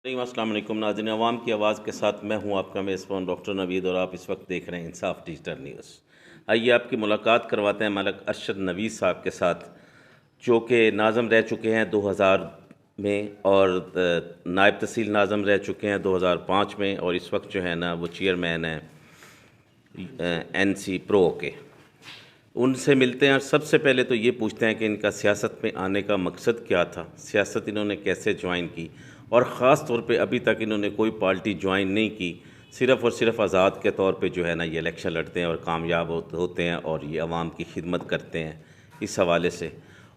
السلام علیکم ناظرین، عوام کی آواز کے ساتھ میں ہوں آپ کا میزبان ڈاکٹر نوید، اور آپ اس وقت دیکھ رہے ہیں انصاف ڈیجیٹل نیوز۔ آئیے آپ کی ملاقات کرواتے ہیں ملک ارشد نوید صاحب کے ساتھ، جو کہ ناظم رہ چکے ہیں 2000 میں، اور نائب تحصیل ناظم رہ چکے ہیں 2005 میں، اور اس وقت جو ہے نا وہ چیئرمین ہیں NC پرو کے۔ ان سے ملتے ہیں اور سب سے پہلے تو یہ پوچھتے ہیں کہ ان کا سیاست میں آنے کا مقصد کیا تھا، سیاست انہوں نے کیسے جوائن کی، اور خاص طور پہ ابھی تک انہوں نے کوئی پارٹی جوائن نہیں کی، صرف اور صرف آزاد کے طور پہ جو ہے نا یہ الیکشن لڑتے ہیں اور کامیاب ہوتے ہیں، اور یہ عوام کی خدمت کرتے ہیں اس حوالے سے۔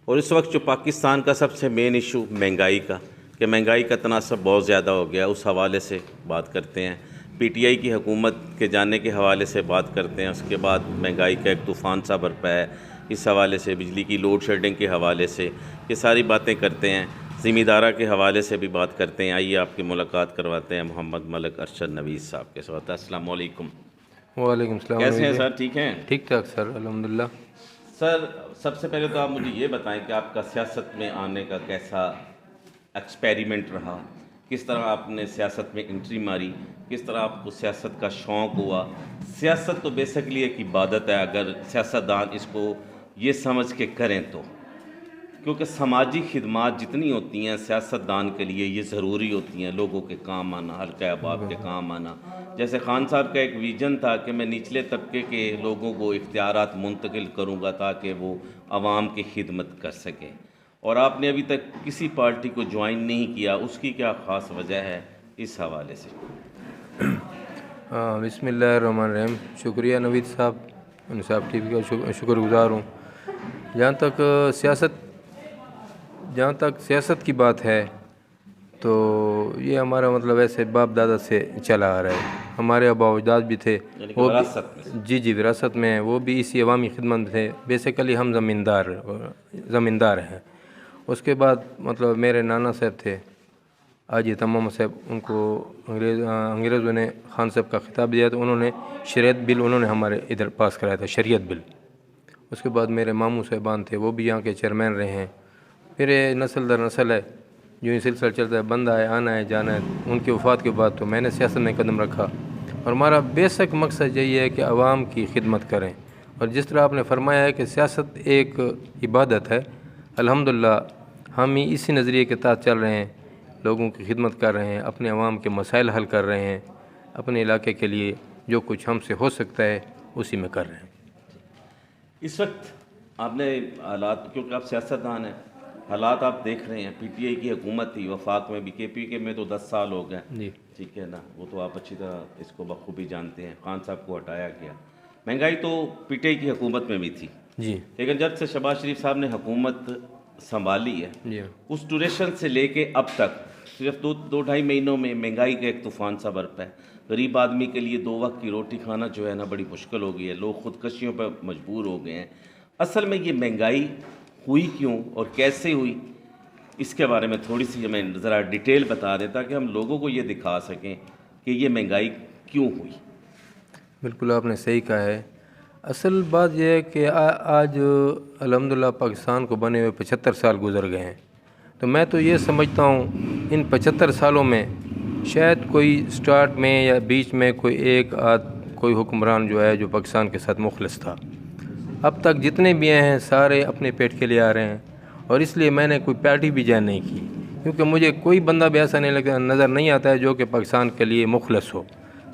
اور اس وقت جو پاکستان کا سب سے مین ایشو مہنگائی کا، کہ مہنگائی کا تناسب بہت زیادہ ہو گیا، اس حوالے سے بات کرتے ہیں۔ PTI کی حکومت کے جانے کے حوالے سے بات کرتے ہیں، اس کے بعد مہنگائی کا ایک طوفان سا برپا ہے، اس حوالے سے بجلی کی لوڈ شیڈنگ کے حوالے سے یہ ساری باتیں کرتے ہیں، زمیندارہ کے حوالے سے بھی بات کرتے ہیں۔ آئیے آپ کی ملاقات کرواتے ہیں محمد ملک ارشد نوید صاحب کے ساتھ۔ السلام علیکم۔ وعلیکم السلام۔ کیسے ہیں سر؟ ٹھیک ہیں؟ ٹھیک ٹھاک سر، الحمدللہ۔ سر سب سے پہلے تو آپ مجھے یہ بتائیں کہ آپ کا سیاست میں آنے کا کیسا ایکسپیریمنٹ رہا، کس طرح آپ نے سیاست میں انٹری ماری، کس طرح آپ کو سیاست کا شوق ہوا۔ سیاست تو بیسکلی ایک عبادت ہے، اگر سیاستدان اس کو یہ سمجھ کے کریں تو، کیونکہ سماجی خدمات جتنی ہوتی ہیں سیاستدان کے لیے یہ ضروری ہوتی ہیں، لوگوں کے کام آنا، حلقہ احباب کے کام آنا۔ جیسے خان صاحب کا ایک ویژن تھا کہ میں نچلے طبقے کے لوگوں کو اختیارات منتقل کروں گا تاکہ وہ عوام کی خدمت کر سکیں، اور آپ نے ابھی تک کسی پارٹی کو جوائن نہیں کیا، اس کی کیا خاص وجہ ہے اس حوالے سے؟ بسم اللہ الرحمن الرحیم۔ شکریہ نوید صاحب، انصاف ٹی وی کا شکر گزار ہوں۔ جہاں تک سیاست کی بات ہے تو یہ ہمارا مطلب ایسے باپ دادا سے چلا آ رہا ہے، ہمارے آبا و اجداد بھی تھے، وہ بھی وراثت میں ہیں، وہ بھی اسی عوامی خدمت تھے۔ بیسیکلی ہم زمیندار ہیں۔ اس کے بعد مطلب میرے نانا صاحب تھے حاجی تمام صاحب، ان کو انگریزوں نے خان صاحب کا خطاب دیا تو انہوں نے شریعت بل انہوں نے ہمارے ادھر پاس کرایا تھا، شریعت بل۔ اس کے بعد میرے ماموں صاحبان تھے، وہ بھی یہاں کے چیئرمین رہے ہیں۔ پھر یہ نسل در نسل ہے، جو یہ سلسلہ چلتا ہے، بندہ ہے، آنا ہے، جانا ہے۔ ان کی وفات کے بعد تو میں نے سیاست میں قدم رکھا، اور ہمارا بیسک مقصد یہی ہے کہ عوام کی خدمت کریں۔ اور جس طرح آپ نے فرمایا ہے کہ سیاست ایک عبادت ہے، الحمدللہ ہم ہی اسی نظریے کے تحت چل رہے ہیں، لوگوں کی خدمت کر رہے ہیں، اپنے عوام کے مسائل حل کر رہے ہیں، اپنے علاقے کے لیے جو کچھ ہم سے ہو سکتا ہے اسی میں کر رہے ہیں۔ اس وقت آپ نے حالات، کیونکہ آپ سیاستدان ہیں، حالات آپ دیکھ رہے ہیں، PTI کی حکومت تھی، وفاق میں بھی، KPK میں تو 10 سال ہو گئے، جی ٹھیک ہے نا، وہ تو آپ اچھی طرح اس کو بخوبی جانتے ہیں۔ خان صاحب کو ہٹایا گیا، مہنگائی تو PTI کی حکومت میں بھی تھی، جی لیکن جب سے شہباز شریف صاحب نے حکومت سنبھالی ہے، جی اس ڈیوریشن سے لے کے اب تک صرف دو ڈھائی مہینوں میں مہنگائی کا ایک طوفان سا برپا ہے۔ غریب آدمی کے لیے 2 وقت کی روٹی کھانا جو ہے نا بڑی مشکل ہو گئی ہے، لوگ خودکشیوں پہ مجبور ہو گئے ہیں۔ اصل میں یہ مہنگائی ہوئی کیوں اور کیسے ہوئی، اس کے بارے میں تھوڑی سی ہمیں ذرا ڈیٹیل بتا دیں تاکہ ہم لوگوں کو یہ دکھا سکیں کہ یہ مہنگائی کیوں ہوئی۔ بالکل آپ نے صحیح کہا ہے۔ اصل بات یہ ہے کہ آج الحمدللہ پاکستان کو بنے ہوئے 75 سال گزر گئے ہیں، تو میں تو یہ سمجھتا ہوں ان 75 سالوں میں شاید کوئی سٹارٹ میں یا بیچ میں کوئی حکمران جو ہے جو پاکستان کے ساتھ مخلص تھا۔ اب تک جتنے بھی ہیں سارے اپنے پیٹ کے لیے آ رہے ہیں، اور اس لیے میں نے کوئی پارٹی بھی جوائن نہیں کی، کیونکہ مجھے کوئی بندہ بھی ایسا نظر نہیں آتا ہے جو کہ پاکستان کے لیے مخلص ہو۔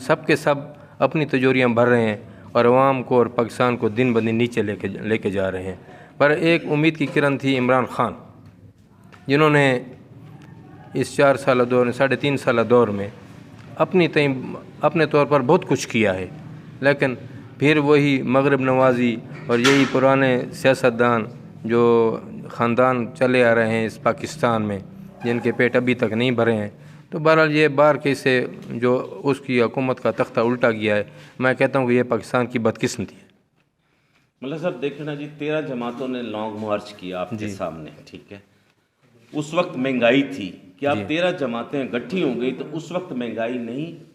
سب کے سب اپنی تجوریاں بھر رہے ہیں اور عوام کو اور پاکستان کو دن بدن نیچے لے کے جا رہے ہیں۔ پر ایک امید کی کرن تھی عمران خان، جنہوں نے اس 4 سالہ دور میں 3.5 سالہ دور میں اپنے طور پر بہت کچھ کیا ہے، لیکن پھر وہی مغرب نوازی اور یہی پرانے سیاستدان جو خاندان چلے آ رہے ہیں اس پاکستان میں، جن کے پیٹ ابھی تک نہیں بھرے ہیں، تو بہرحال یہ بار کے سے جو اس کی حکومت کا تختہ الٹا گیا ہے، میں کہتا ہوں کہ یہ پاکستان کی بدقسمتی ہے۔ مطلب صاحب دیکھیں نا جی، 13 جماعتوں نے لانگ مارچ کیا آپ کے سامنے، ٹھیک ہے، اس وقت مہنگائی تھی، کیا اب 13 جماعتیں اکٹھی ہو گئی تو اس وقت مہنگائی نہیں؟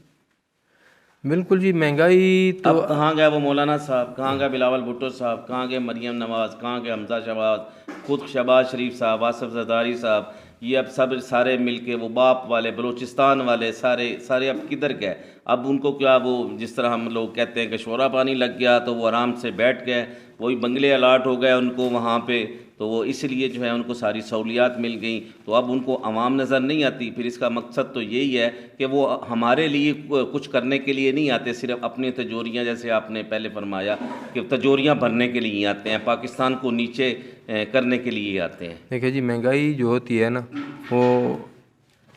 بالکل جی، مہنگائی تو اب کہاں گئے وہ مولانا صاحب، کہاں گئے بلاول بھٹو صاحب، کہاں گئے مریم نواز، کہاں گئے حمزہ شہباز، خود شہباز شریف صاحب، آصف زرداری صاحب، یہ اب سارے مل کے وہ باپ والے بلوچستان والے سارے اب کدھر گئے؟ اب ان کو کیا وہ جس طرح ہم لوگ کہتے ہیں کہ شورا پانی لگ گیا تو وہ آرام سے بیٹھ گئے، وہی بنگلے الاٹ ہو گئے ان کو وہاں پہ، تو وہ اس لیے جو ہے ان کو ساری سہولیات مل گئیں، تو اب ان کو عوام نظر نہیں آتی۔ پھر اس کا مقصد تو یہی ہے کہ وہ ہمارے لیے کچھ کرنے کے لیے نہیں آتے، صرف اپنی تجوریاں، جیسے آپ نے پہلے فرمایا کہ تجوریاں بھرنے کے لیے آتے ہیں، پاکستان کو نیچے کرنے کے لیے آتے ہیں۔ دیکھیے جی، مہنگائی جو ہوتی ہے نا وہ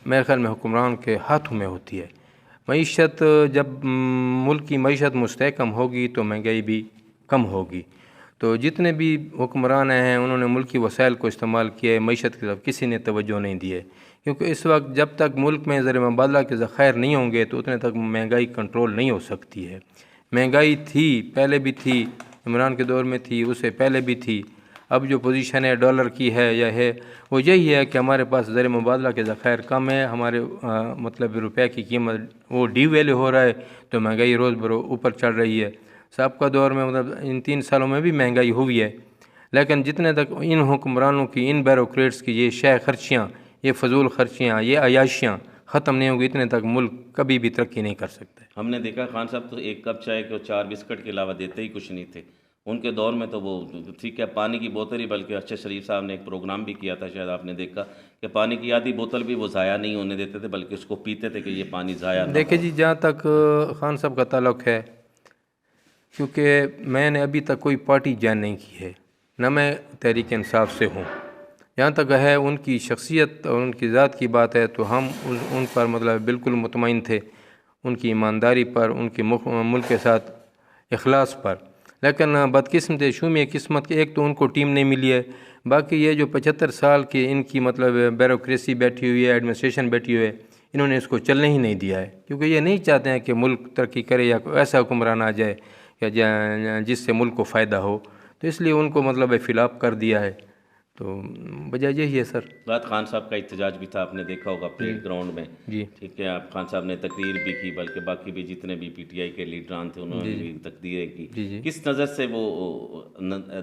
میرے خیال میں حکمران کے ہاتھوں میں ہوتی ہے۔ معیشت جب ملک کی معیشت مستحکم ہوگی تو مہنگائی بھی کم ہوگی۔ تو جتنے بھی حکمران ہیں انہوں نے ملکی وسائل کو استعمال کیا ہے، معیشت کی طرف کسی نے توجہ نہیں دی ہے، کیونکہ اس وقت جب تک ملک میں زر مبادلہ کے ذخائر نہیں ہوں گے تو اتنے تک مہنگائی کنٹرول نہیں ہو سکتی ہے۔ مہنگائی تھی، پہلے بھی تھی، عمران کے دور میں تھی، اس سے پہلے بھی تھی۔ اب جو پوزیشن ہے ڈالر کی ہے یا ہے وہ یہی ہے کہ ہمارے پاس زر مبادلہ کے ذخائر کم ہے، ہمارے مطلب روپے کی قیمت وہ ڈی ویلیو ہو رہا ہے، تو مہنگائی روز بروز اوپر چڑھ رہی ہے۔ سابقہ دور میں مطلب ان 3 سالوں میں بھی مہنگائی ہوئی ہے، لیکن جتنے تک ان حکمرانوں کی، ان بیوروکریٹس کی یہ شے خرچیاں، یہ فضول خرچیاں، یہ عیاشیاں ختم نہیں ہوں گی، اتنے تک ملک کبھی بھی ترقی نہیں کر سکتے۔ ہم نے دیکھا خان صاحب تو ایک کپ چائے کو 4 بسکٹ کے علاوہ دیتے ہی کچھ نہیں تھے۔ ان کے دور میں تو وہ ٹھیک ہے پانی کی بوتل ہی، بلکہ ارشد شریف صاحب نے ایک پروگرام بھی کیا تھا، شاید آپ نے دیکھا کہ پانی کی آدھی بوتل بھی وہ ضائع نہیں ہونے دیتے تھے، بلکہ اس کو پیتے تھے کہ یہ پانی ضائع نہ ہو۔ دیکھیں جی، جہاں تک خان صاحب کا تعلق ہے، کیونکہ میں نے ابھی تک کوئی پارٹی جوائن نہیں کی ہے، نہ میں تحریک انصاف سے ہوں، جہاں تک ہے ان کی شخصیت اور ان کی ذات کی بات ہے تو ہم ان پر مطلب بالکل مطمئن تھے، ان کی ایمانداری پر، ان کی ملک کے ساتھ اخلاص پر۔ لیکن بدقسمت شومی قسمت کے ایک تو ان کو ٹیم نہیں ملی ہے، باقی یہ جو 75 سال کی ان کی مطلب بیوروکریسی بیٹھی ہوئی ہے، ایڈمنسٹریشن بیٹھی ہوئی ہے، انہوں نے اس کو چلنے ہی نہیں دیا ہے، کیونکہ یہ نہیں چاہتے ہیں کہ ملک ترقی کرے یا کوئی ایسا حکمران آ جائے یا جس سے ملک کو فائدہ ہو، تو اس لیے ان کو مطلب فلاب کر دیا ہے۔ تو وجہ یہی ہے سر۔ بات خان صاحب کا احتجاج بھی تھا، آپ نے دیکھا ہوگا پریڈ گراؤنڈ میں، جی ٹھیک ہے، آپ خان صاحب نے تقریر بھی کی، بلکہ باقی بھی جتنے بھی پی ٹی آئی کے لیڈران تھے انہوں نے بھی تقریریں کی۔ جی کس نظر سے وہ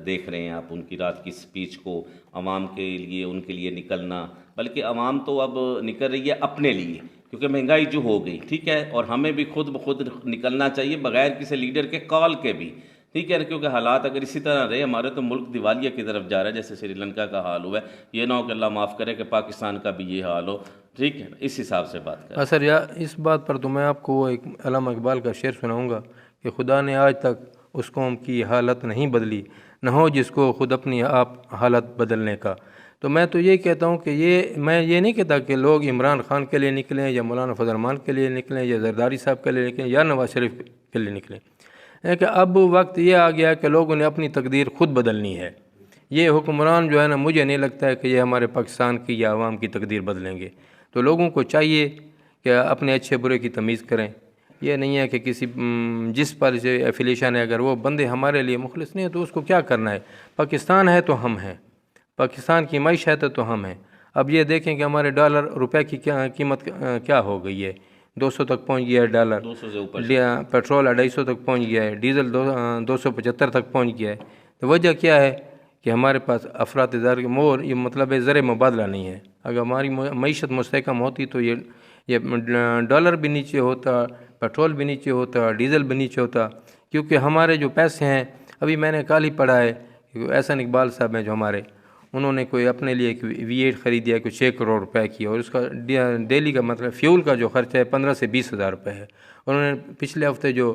دیکھ رہے ہیں آپ ان کی رات کی سپیچ کو، عوام کے لیے ان کے لیے نکلنا؟ بلکہ عوام تو اب نکل رہی ہے اپنے لیے، کیونکہ مہنگائی جو ہو گئی، ٹھیک ہے، اور ہمیں بھی خود بخود نکلنا چاہیے بغیر کسی لیڈر کے کال کے بھی، ٹھیک ہے، کیونکہ حالات اگر اسی طرح رہے ہمارے تو ملک دیوالیہ کی طرف جا رہا ہے، جیسے سری لنکا کا حال ہوا ہے، یہ نہ ہو کہ اللہ معاف کرے کہ پاکستان کا بھی یہ حال ہو، ٹھیک ہے، اس حساب سے بات کریں۔ سر یا اس بات پر تو میں آپ کو ایک علامہ اقبال کا شعر سناؤں گا کہ خدا نے آج تک اس قوم کی حالت نہیں بدلی، نہ ہو جس کو خود اپنی آپ حالت بدلنے کا۔ تو میں تو یہ کہتا ہوں کہ میں یہ نہیں کہتا کہ لوگ عمران خان کے لیے نکلیں یا مولانا فضل الرحمان کے لیے نکلیں یا زرداری صاحب کے لیے نکلیں یا نواز شریف کے لیے نکلیں، کہ اب وقت یہ آ گیا کہ لوگوں نے اپنی تقدیر خود بدلنی ہے۔ یہ حکمران جو ہے نا، مجھے نہیں لگتا ہے کہ یہ ہمارے پاکستان کی یا عوام کی تقدیر بدلیں گے۔ تو لوگوں کو چاہیے کہ اپنے اچھے برے کی تمیز کریں، یہ نہیں ہے کہ کسی جس پر سے ایفیلیشن ہے، اگر وہ بندے ہمارے لیے مخلص نہیں ہے تو اس کو کیا کرنا ہے؟ پاکستان ہے تو ہم ہیں، پاکستان کی معیشت ہے تو ہم ہیں۔ اب یہ دیکھیں کہ ہمارے ڈالر روپے کی قیمت کیا ہو گئی ہے، 200 تک پہنچ گیا ہے ڈالر، 200 سے اوپر، پیٹرول 250 تک پہنچ گیا ہے، ڈیزل 275 تک پہنچ گیا ہے۔ تو وجہ کیا ہے کہ ہمارے پاس افراط زر یہ مطلب ہے زر مبادلہ نہیں ہے۔ اگر ہماری معیشت مستحکم ہوتی تو یہ ڈالر بھی نیچے ہوتا، پیٹرول بھی نیچے ہوتا، ڈیزل بھی نیچے ہوتا، کیونکہ ہمارے جو پیسے ہیں، ابھی میں نے کل ہی پڑھا ہے کہ احسن اقبال صاحب ہیں جو ہمارے، انہوں نے کوئی اپنے لیے ایک V8 خریدیا کوئی 6 کروڑ روپے کی، اور اس کا ڈیلی کا مطلب فیول کا جو خرچہ ہے 15 سے 20 ہزار روپے ہے۔ انہوں نے پچھلے ہفتے جو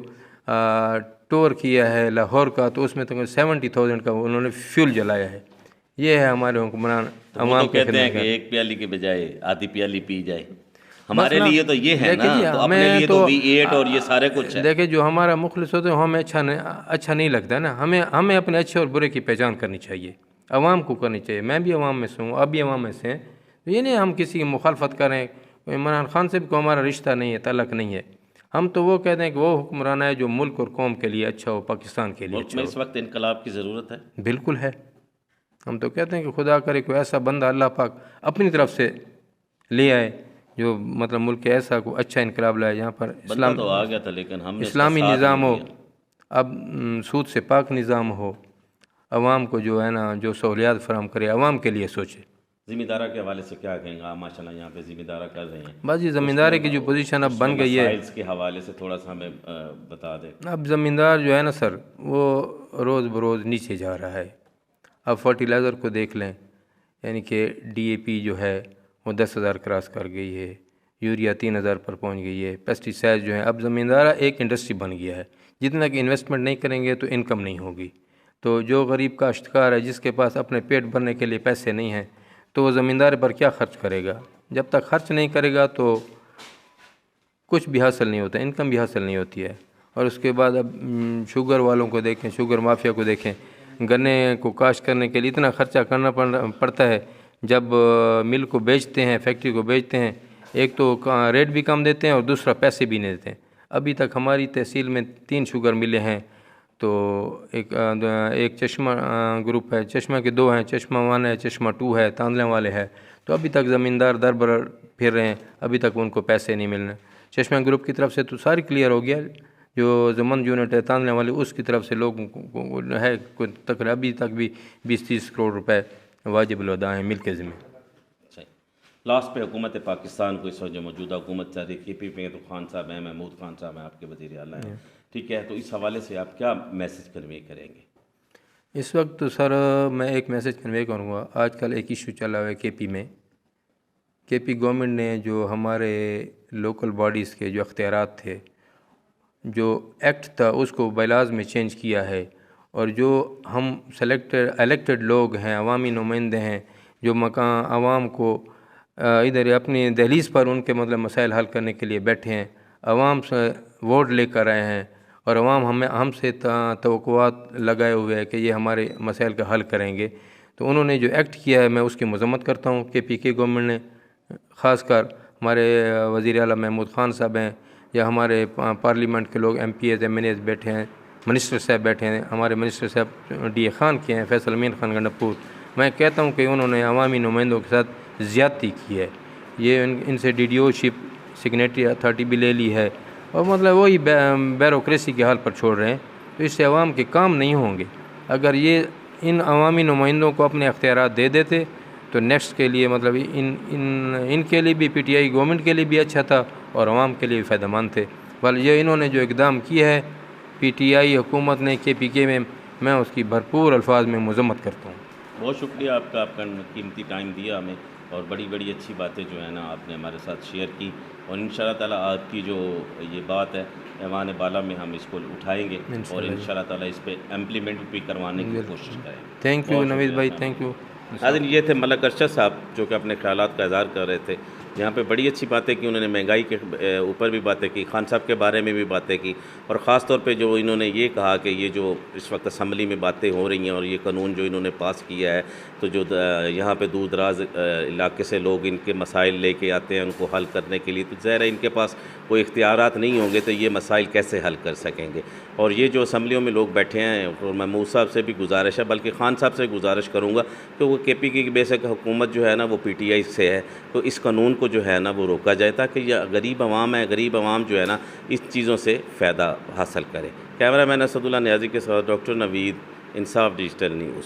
ٹور کیا ہے لاہور کا، تو اس میں تقریباً 70,000 کا انہوں نے فیول جلایا ہے۔ یہ ہے ہمارے حکمران عوام کے کہتے ہیں کہ ایک پیالی کے بجائے آدھی پیالی پی جائے، ہمارے لیے تو یہ ہے نا، تو اپنے لیے تو V8 اور یہ سارے کچھ ہے۔ دیکھیں جو ہمارا مخلص ہوتے ہیں ہمیں اچھا نہیں لگتا ہے نا، ہمیں اپنے اچھے اور برے کی پہچان کرنی چاہیے، عوام کو کرنی چاہیے۔ میں بھی عوام میں سے ہوں، آپ بھی عوام میں سے ہیں، تو یہ نہیں ہم کسی کی مخالفت کریں، عمران خان سے بھی کوئی ہمارا رشتہ نہیں ہے، تعلق نہیں ہے، ہم تو وہ کہتے ہیں کہ وہ حکمران ہے جو ملک اور قوم کے لیے اچھا ہو، پاکستان کے لیے ملک اچھا میں ہو۔ اس وقت انقلاب کی ضرورت ہے، بالکل ہے، ہم تو کہتے ہیں کہ خدا کرے کوئی ایسا بندہ اللہ پاک اپنی طرف سے لے آئے جو مطلب ملک کے ایسا کوئی اچھا انقلاب لائے جہاں پر بندہ تو آ گیا تھا لیکن ہم نے اسلامی نظام ہو، اب سود سے پاک نظام ہو، عوام کو جو ہے نا جو سہولیات فراہم کرے، عوام کے لیے سوچے۔ ذمہ دارہ کے حوالے سے کیا کہیں گے آپ؟ ماشاء اللہ یہاں پہ ذمہ دارہ کر رہے ہیں، بس یہ زمینداری کی جو پوزیشن اب بن گئی ہے، مسائل کے حوالے سے تھوڑا سا ہمیں بتا دیں۔ اب زمیندار جو ہے نا سر، وہ روز بروز نیچے جا رہا ہے۔ اب فرٹیلائزر کو دیکھ لیں، یعنی کہ ڈی اے پی جو ہے وہ 10,000 کراس کر گئی ہے، یوریا 3,000 پر پہنچ گئی ہے، پیسٹی سائڈ جو ہیں، اب زمیندارہ ایک انڈسٹری بن گیا ہے۔ جتنا کہ انویسٹمنٹ نہیں کریں گے تو انکم نہیں ہوگی۔ تو جو غریب کاشتکار ہے، جس کے پاس اپنے پیٹ بھرنے کے لیے پیسے نہیں ہیں، تو وہ زمیندار پر کیا خرچ کرے گا؟ جب تک خرچ نہیں کرے گا تو کچھ بھی حاصل نہیں ہوتا، انکم بھی حاصل نہیں ہوتی ہے۔ اور اس کے بعد اب شوگر والوں کو دیکھیں، شوگر مافیا کو دیکھیں، گنے کو کاشت کرنے کے لیے اتنا خرچہ کرنا پڑتا ہے۔ جب مل کو بیچتے ہیں، فیکٹری کو بیچتے ہیں، ایک تو ریٹ بھی کم دیتے ہیں اور دوسرا پیسے بھی نہیں دیتے ہیں۔ ابھی تک ہماری تحصیل میں 3 شوگر ملیں ہیں، تو ایک چشمہ گروپ ہے، چشمہ کے 2 ہیں، چشمہ 1 ہے، چشمہ 2 ہے، تاندلے والے ہے۔ تو ابھی تک زمیندار در بر پھر رہے ہیں، ابھی تک ان کو پیسے نہیں مل رہے۔ چشمہ گروپ کی طرف سے تو ساری کلیئر ہو گیا، جو زمن یونٹ ہے تاندلے والے، اس کی طرف سے لوگوں کو ہے تقریباً ابھی تک بھی 20-30 کروڑ روپے واجب الادا ہیں مل کے ذمہ۔ لاسٹ پہ حکومت پاکستان کو اس وقت جو موجودہ حکومت چل رہی ہے، کے پی پی تو خان صاحب ہیں، محمود خان صاحب ہیں، آپ کے وزیر اعلیٰ ہیں، ٹھیک ہے، تو اس حوالے سے آپ کیا میسج کنوے کریں گے؟ اس وقت تو سر میں ایک میسج کنوے کروں گا۔ آج کل ایک ایشو چلا ہوا ہے کے پی میں، کے پی گورنمنٹ نے جو ہمارے لوکل باڈیز کے جو اختیارات تھے، جو ایکٹ تھا، اس کو بائیلاز میں چینج کیا ہے، اور جو ہم الیکٹڈ لوگ ہیں، عوامی نمائندے ہیں، جو مکان عوام کو ادھر اپنی دہلیز پر ان کے مطلب مسائل حل کرنے کے لیے بیٹھے ہیں، عوام سے ووٹ لے کر آئے ہیں، اور عوام ہم سے توقعات لگائے ہوئے ہے کہ یہ ہمارے مسائل کا حل کریں گے۔ تو انہوں نے جو ایکٹ کیا ہے، میں اس کی مذمت کرتا ہوں۔ کے پی کے گورنمنٹ نے، خاص کر ہمارے وزیر اعلیٰ محمود خان صاحب ہیں، یا ہمارے پارلیمنٹ کے لوگ MPAs MNAs بیٹھے ہیں، منسٹر صاحب بیٹھے ہیں، ہمارے منسٹر صاحب ڈی اے خان کے ہیں، فیصل امین خان گنڈپور، میں کہتا ہوں کہ انہوں نے عوامی نمائندوں کے ساتھ زیادتی کی ہے۔ یہ ان سے ڈی ڈی او شپ سگنیٹری اتھارٹی بھی لے لی ہے، اور مطلب وہی بیوروکریسی کے حال پر چھوڑ رہے ہیں۔ تو اس سے عوام کے کام نہیں ہوں گے۔ اگر یہ ان عوامی نمائندوں کو اپنے اختیارات دے دیتے تو نیکسٹ کے لیے مطلب ان کے لیے بھی، پی ٹی آئی گورنمنٹ کے لیے بھی اچھا تھا اور عوام کے لیے بھی فائدہ مند تھے۔ بل یہ انہوں نے جو اقدام کیا ہے پی ٹی آئی حکومت نے کے پی کے میں اس کی بھرپور الفاظ میں مذمت کرتا ہوں۔ بہت شکریہ آپ کا قیمتی ٹائم دیا ہمیں، اور بڑی اچھی باتیں جو ہے نا آپ نے ہمارے ساتھ شیئر کی، اور انشاءاللہ تعالیٰ آپ کی جو یہ بات ہے ایوان بالا میں ہم اس کو اٹھائیں گے، اور انشاءاللہ تعالیٰ اس پہ امپلیمنٹ بھی کروانے کی کوشش کریں گے۔ تھینک یو نوید بھائی، تھینک یو۔ ناظرین، یہ تھے ملک ارشد صاحب جو کہ اپنے خیالات کا اظہار کر رہے تھے۔ یہاں پہ بڑی اچھی باتیں کی انہوں نے، مہنگائی کے اوپر بھی باتیں کی، خان صاحب کے بارے میں بھی باتیں کی، اور خاص طور پہ جو انہوں نے یہ کہا کہ یہ جو اس وقت اسمبلی میں باتیں ہو رہی ہیں، اور یہ قانون جو انہوں نے پاس کیا ہے، تو جو یہاں پہ دور دراز علاقے سے لوگ ان کے مسائل لے کے آتے ہیں ان کو حل کرنے کے لیے، تو ظاہر ہے ان کے پاس کوئی اختیارات نہیں ہوں گے تو یہ مسائل کیسے حل کر سکیں گے۔ اور یہ جو اسمبلیوں میں لوگ بیٹھے ہیں، اور محمود صاحب سے بھی گزارش ہے، بلکہ خان صاحب سے گزارش کروں گا کہ وہ کے پی کی بیسک حکومت جو ہے نا وہ پی ٹی آئی سے ہے، تو اس قانون کو جو ہے نا وہ روکا جائے، تاکہ یہ غریب عوام ہے، غریب عوام جو ہے نا اس چیزوں سے فائدہ حاصل کرے۔ کیمرہ مین اسد اللہ نیازی کے ساتھ ڈاکٹر نوید، انصاف ڈیجیٹل نیوز۔